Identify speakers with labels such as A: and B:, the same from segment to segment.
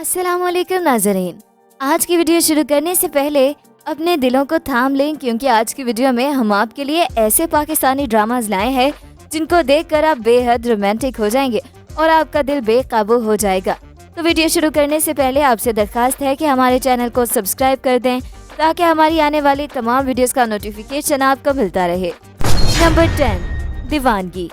A: अस्सलाम वालेकुम नाज़रीन। आज की वीडियो शुरू करने से पहले अपने दिलों को थाम लें, क्योंकि आज की वीडियो में हम आपके लिए ऐसे पाकिस्तानी ड्रामाज लाए हैं जिनको देखकर आप बेहद रोमांटिक हो जाएंगे और आपका दिल बेकाबू हो जाएगा। तो वीडियो शुरू करने से पहले आपसे दरखास्त है कि हमारे चैनल को सब्सक्राइब कर दें ताकि हमारी आने वाली तमाम वीडियोस का नोटिफिकेशन आपको मिलता रहे। नंबर 10, दीवानगी।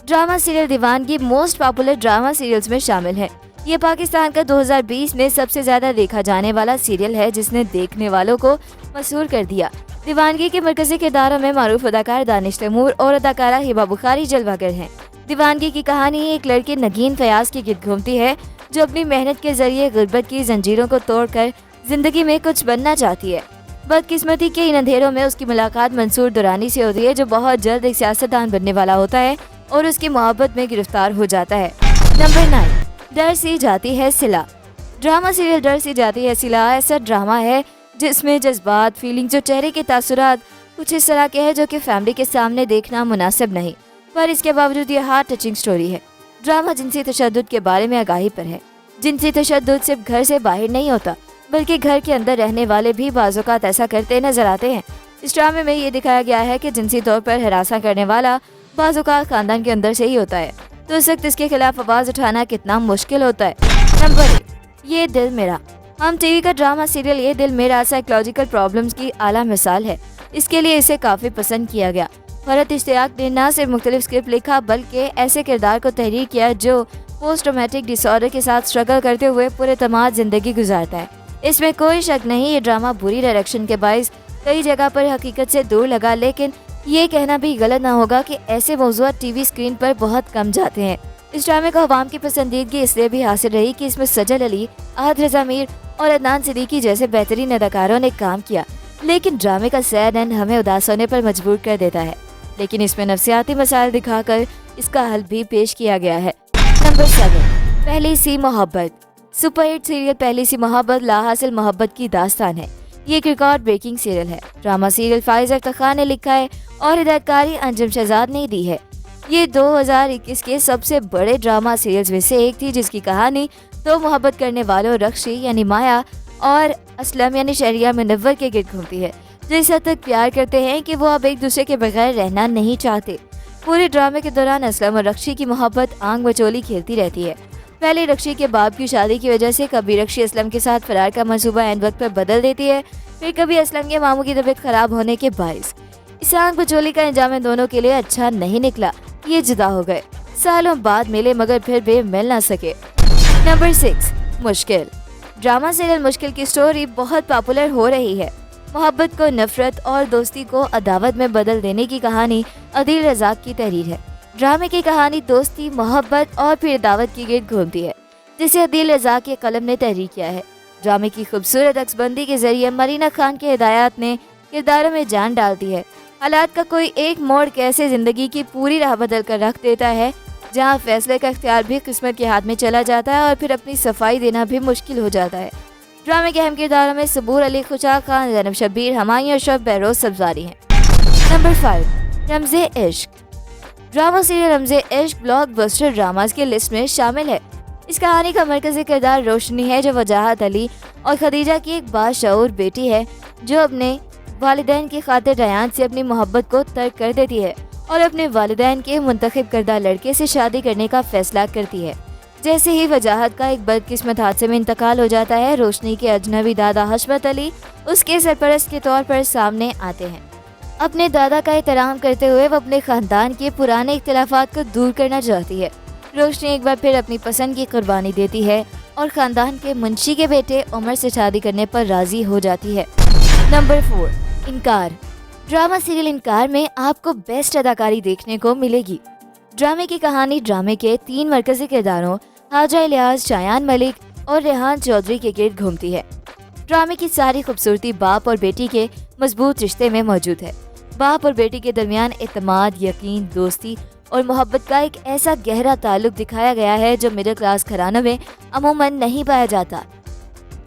A: ड्रामा सीरियल दीवानगी मोस्ट पॉपुलर ड्रामा सीरियल्स में शामिल है। ये पाकिस्तान का 2020 में सबसे ज्यादा देखा जाने वाला सीरियल है, जिसने देखने वालों को मशहूर कर दिया। दीवानगी के मरकजी किरदारों में मारूफ अदाकार दानिश तैमूर और अदाकारा हिबा बुखारी जलवागर हैं। दीवानगी की कहानी एक लड़की नगीन फयाज की गिर्द घूमती है, जो अपनी मेहनत के जरिए गुर्बत की जंजीरों को तोड़कर जिंदगी में कुछ बनना चाहती है। बदकिस्मती के इन अंधेरों में उसकी मुलाकात मंसूर दुरानी से होती है, जो बहुत जल्द एक सियासतदान बनने वाला होता है और उसकी मोहब्बत में गिरफ्तार हो जाता है। नंबर 9, डर सी जाती है सिला। ड्रामा सीरियल डर सी जाती है सिला ऐसा ड्रामा है जिसमें जज्बात, फीलिंग्स और चेहरे के तासुरात कुछ इस तरह के हैं जो कि फैमिली के सामने देखना मुनासिब नहीं, पर इसके बावजूद ये हार्ट टचिंग स्टोरी है। ड्रामा जिनसी तशद्दुद के बारे में आगाही पर है। जिनसी तशद्दुद सिर्फ घर से बाहर नहीं होता, बल्कि घर के अंदर रहने वाले भी बाज़ौक़ात ऐसा करते नजर आते हैं। इस ड्रामे में ये दिखाया गया है कि जिनसी तौर पर हरासा करने वाला बाज़ौक़ात खानदान के अंदर से ही होता है, तो इस वक्त इसके खिलाफ आवाज़ उठाना कितना मुश्किल होता है। नंबर 1, ये दिल मेरा। हम टीवी का ड्रामा सीरियल ये दिल मेरा साइकोलॉजिकल प्रॉब्लम्स की आला मिसाल है। इसके लिए इसे काफ़ी पसंद किया गया। फरहत इश्तियाक ने न सिर्फ मुख्तलिफ स्क्रिप्ट लिखा, बल्कि ऐसे किरदार को तहरीर किया जो पोस्ट ट्रॉमेटिक डिसऑर्डर के साथ स्ट्रगल करते हुए पूरे तमाम जिंदगी गुजारता है। इसमें कोई शक नहीं, ये ड्रामा बुरी डायरेक्शन के बाइस कई जगह पर हकीकत से दूर लगा, लेकिन ये कहना भी गलत ना होगा कि ऐसे मौज़ूआत टीवी स्क्रीन पर बहुत कम जाते हैं। इस ड्रामे को अवाम की पसंदीदगी इसलिए भी हासिल रही कि इसमें सजल अली, आहद रज़ा मीर और अदनान सिद्दीकी जैसे बेहतरीन अदाकारों ने काम किया। लेकिन ड्रामे का सैड एंड हमें उदास होने पर मजबूर कर देता है, लेकिन इसमें नफ्सियाती मसाइल दिखाकर इसका हल भी पेश किया गया है। नंबर 7, पहली सी मोहब्बत। सुपरहिट सीरियल पहली सी मोहब्बत लाहासिल मोहब्बत की दास्तान है। ये एक रिकॉर्ड ब्रेकिंग सीरियल है। ड्रामा सीरियल फाइज अख्तर खान ने लिखा है और हिदायतकारी अंजुम शहजाद ने दी है। ये 2021 के सबसे बड़े ड्रामा सीरियल्स में से एक थी, जिसकी कहानी दो मोहब्बत करने वालों रक्शी यानी माया और असलम यानी शहरिया मुनव्वर के गिर्द घूमती है, जो इस हद तक प्यार करते हैं कि वो अब एक दूसरे के बगैर रहना नहीं चाहते। पूरे ड्रामे के दौरान असलम और रक्शी की मोहब्बत आंग मचोली खेलती रहती है। पहले रक्शी के बाप की शादी की वजह से कभी रक्शी असलम के साथ फरार का मंसूबा एंड वक्त पर बदल देती है, फिर कभी असलम के मामू की तबीयत खराब होने के बाइस इस आंग मचोली का अंजाम दोनों के लिए अच्छा नहीं निकला। ये जुदा हो गए, सालों बाद मिले मगर फिर भी मिल ना सके। नंबर 6, मुश्किल। ड्रामा सीरियल मुश्किल की स्टोरी बहुत पॉपुलर हो रही है। मोहब्बत को नफरत और दोस्ती को अदावत में बदल देने की कहानी अदील रज़ाक की तहरीर है। ड्रामे की कहानी दोस्ती, मोहब्बत और फिर दावत की गिर्द घूमती है, जिसे अदील रज़ाक के कलम ने तहरीर किया है। ड्रामे की खूबसूरत अक्सबंदी के जरिए मरीना खान के हिदायत ने किरदारों में जान डालती है। हालात का कोई एक मोड़ कैसे जिंदगी की पूरी राह बदल कर रख देता है, जहाँ फैसले का इख्तियार भी किस्मत के हाथ में चला जाता है और फिर अपनी सफाई देना भी मुश्किल हो जाता है। ड्रामे के अहम किरदारों में सबूर अली, खुशाक खान, ज़ैनब शब्बीर, हमायूं अशरफ, बहरोज सब्जारी हैं। नंबर 5, रमज़े इश्क। ड्रामा सीरियल रमज़े इश्क ब्लॉकबस्टर ड्रामाज की लिस्ट में शामिल है। इस कहानी का मरकजी किरदार रोशनी है, जो वजाहत अली और खदीजा की एक बाशऊर बेटी है, जो अपने वालिदैन की खातिर रयान से अपनी मोहब्बत को तर्क कर देती है और अपने वालिदैन के मुंतखब करदा लड़के से शादी करने का फैसला करती है। जैसे ही वजाहत का एक बदकिस्मत हादसे में इंतकाल हो जाता है, रोशनी के अजनबी दादा हशमत अली उसके सरपरस्त के तौर पर सामने आते हैं। अपने दादा का एहतराम करते हुए वो अपने खानदान के पुराने इख्तिलाफात को दूर करना चाहती है। रोशनी एक बार फिर अपनी पसंद की कुर्बानी देती है और खानदान के मुंशी के बेटे उमर से शादी करने पर राजी हो जाती है। नंबर 4, इनकार। ड्रामा सीरियल इनकार में आपको बेस्ट अदाकारी देखने को मिलेगी। ड्रामे की कहानी ड्रामे के 3 मरकजी किरदारों हाजा इलियास, शायान मलिक और रेहान चौधरी के गिर्द घूमती है। ड्रामे की सारी खूबसूरती बाप और बेटी के मजबूत रिश्ते में मौजूद है। बाप और बेटी के दरमियान एतमाद, यकीन, दोस्ती और मोहब्बत का एक ऐसा गहरा ताल्लुक दिखाया गया है जो मिडिल क्लास घरानों में अमूमन नहीं पाया जाता।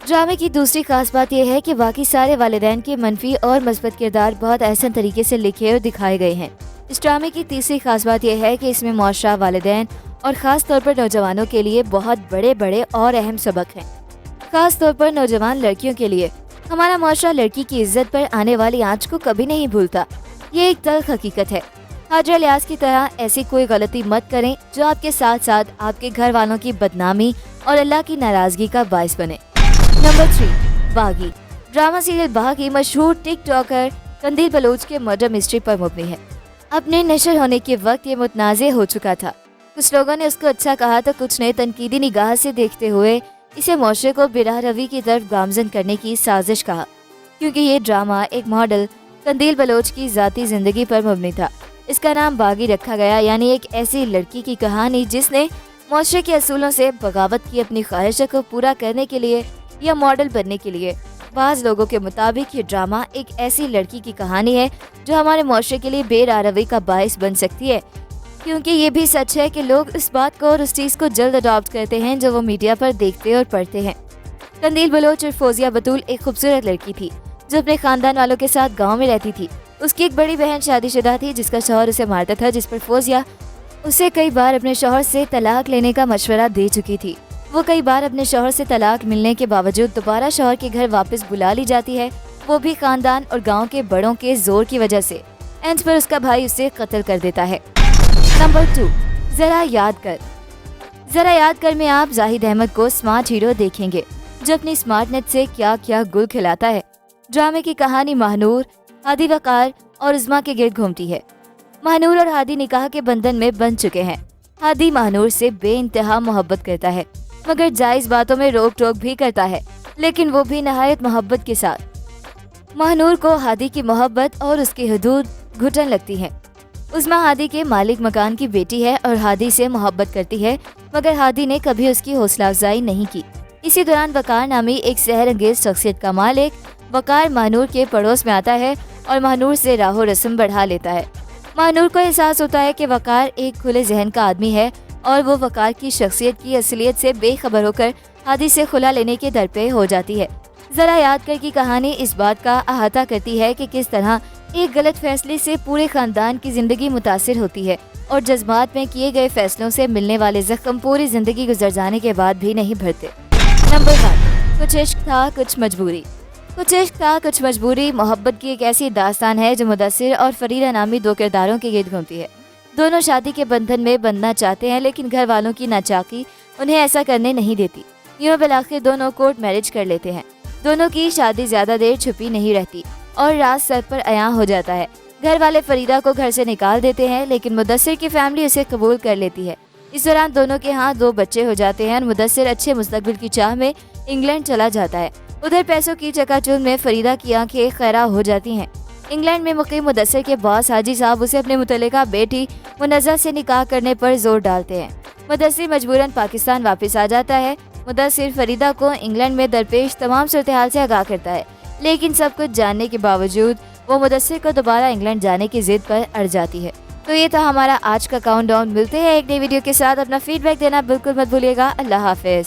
A: ड्रामे की दूसरी खास बात यह है कि बाकी सारे वालिदैन के मनफी और मस्बत किरदार बहुत एहसन तरीके से लिखे और दिखाए गए हैं। इस ड्रामे की तीसरी खास बात यह है कि इसमें मुआशरा, वालिदैन और ख़ास तौर पर नौजवानों के लिए बहुत बड़े बड़े और अहम सबक हैं। खास तौर पर नौजवान लड़कियों के लिए। हमारा माशरा लड़की की इज्जत पर आने वाली आंच को कभी नहीं भूलता। ये एक तल्ख हकीकत है। हाजरा लियाज की तरह ऐसी कोई गलती मत करें जो आपके साथ साथ आपके घर वालों की बदनामी और अल्लाह की नाराजगी का बायस बने। नंबर 3, बागी। ड्रामा सीरियल बागी मशहूर टिकटॉकर कंदील बलोच के मर्डर मिस्ट्री पर मुबनी है। अपने नशर होने के वक्त ये मुतनाज़े हो चुका था। कुछ लोगों ने उसको अच्छा कहा तो कुछ ने तनकीदी निगाह से देखते हुए इसे मुआशरे को बिराह रवी की तरफ गामजन करने की साजिश कहा, क्योंकि ये ड्रामा एक मॉडल कंदील बलोच की ज़ाती ज़िंदगी पर मुबनी था। इसका नाम बागी रखा गया, यानी एक ऐसी लड़की की कहानी जिसने मुआशरे के असूलों से बगावत की अपनी ख्वाहिशों को पूरा करने के लिए या मॉडल बनने के लिए। बाज़ लोगों के मुताबिक ये ड्रामा एक ऐसी लड़की की कहानी है जो हमारे मुआशरे के लिए बेरारवी का बायस बन सकती है, क्योंकि ये भी सच है कि लोग इस बात को और उस चीज़ को जल्द अडॉप्ट करते हैं जो वो मीडिया पर देखते और पढ़ते हैं। कंदील बलोच और फौजिया बतूल एक खूबसूरत लड़की थी जो अपने खानदान वालों के साथ गाँव में रहती थी। उसकी एक बड़ी बहन शादीशुदा थी जिसका शौहर उसे मारता था, जिस पर फौजिया उसे कई बार अपने शौहर से तलाक लेने का मशवरा दे चुकी थी। वो कई बार अपने शौहर से तलाक मिलने के बावजूद दोबारा शौहर के घर वापस बुला ली जाती है, वो भी खानदान और गांव के बड़ों के जोर की वजह से। एंड पर उसका भाई उसे कत्ल कर देता है। नंबर 2, जरा याद कर। जरा याद कर में आप जाहिद अहमद को स्मार्ट हीरो देखेंगे जो अपनी स्मार्टनेस से क्या क्या गुल खिलाता है। ड्रामे की कहानी महानूर, हादी वकार और उज़मा के गिर्द घूमती है। महानूर और हादी निकाह के बंधन में बंध चुके हैं। हादी महानूर से बेइंतहा मोहब्बत करता है, मगर जायज बातों में रोक टोक भी करता है, लेकिन वो भी नहायत मोहब्बत के साथ। महानूर को हादी की मोहब्बत और उसकी हदूद घुटन लगती है। उज़मा हादी के मालिक मकान की बेटी है और हादी से मोहब्बत करती है, मगर हादी ने कभी उसकी हौसला अफजाई नहीं की। इसी दौरान वकार नामी एक सहर अंगेज शख्सियत का मालिक वकार महानूर के पड़ोस में आता है और महानूर से राहो रस्म बढ़ा लेता है। महानूर को एहसास होता है कि वकार एक खुले जहन का आदमी है और वो वकार की शख्सियत की असलियत से बेखबर होकर हादी से खुला लेने के दर पे हो जाती है। जरा याद कर की कहानी इस बात का अहाता करती है कि किस तरह एक गलत फैसले से पूरे खानदान की जिंदगी मुतासिर होती है और जज्बात में किए गए फैसलों से मिलने वाले जख्म पूरी जिंदगी गुजर जाने के बाद भी नहीं भरते। नंबर 1, कुछ इश्क था कुछ मजबूरी। कुछ इश्क था कुछ मजबूरी मोहब्बत की एक ऐसी दास्तान है जो मुदस्सिर और फरीदा नामी दो किरदारों के गिर्द घूमती है। दोनों शादी के बंधन में बंधना चाहते हैं, लेकिन घर वालों की नाचाकी उन्हें ऐसा करने नहीं देती। यूँ बिलाखिर दोनों कोर्ट मैरिज कर लेते हैं। दोनों की शादी ज्यादा देर छुपी नहीं रहती और रात सर पर अयां हो जाता है। घर वाले फरीदा को घर से निकाल देते हैं, लेकिन मुदस्सिर की फैमिली उसे कबूल कर लेती है। इस दौरान दोनों के यहाँ 2 बच्चे हो जाते हैं और मुदस्सिर अच्छे मुस्तकबिल की चाह में इंग्लैंड चला जाता है। उधर पैसों की चकाचौंध में फरीदा की आंखें खैरा हो जाती हैं। इंग्लैंड में मुकीम मुदस्सिर के बॉस हाजी साहब उसे अपने मुतल्लिका बेटी मुनज़्ज़ा से निकाह करने पर जोर डालते हैं। मुदस्सिर मजबूरन पाकिस्तान वापस आ जाता है। मुदस्सिर फरीदा को इंग्लैंड में दरपेश तमाम सूरत-ए-हाल से आगाह करता है, लेकिन सब कुछ जानने के बावजूद वो मुदस्सिर को दोबारा इंग्लैंड जाने की जिद पर अड़ जाती है। तो ये था हमारा आज का काउंटडाउन। मिलते हैं एक नई वीडियो के साथ। अपना फीडबैक देना बिल्कुल मत भूलिएगा। अल्लाह हाफिज।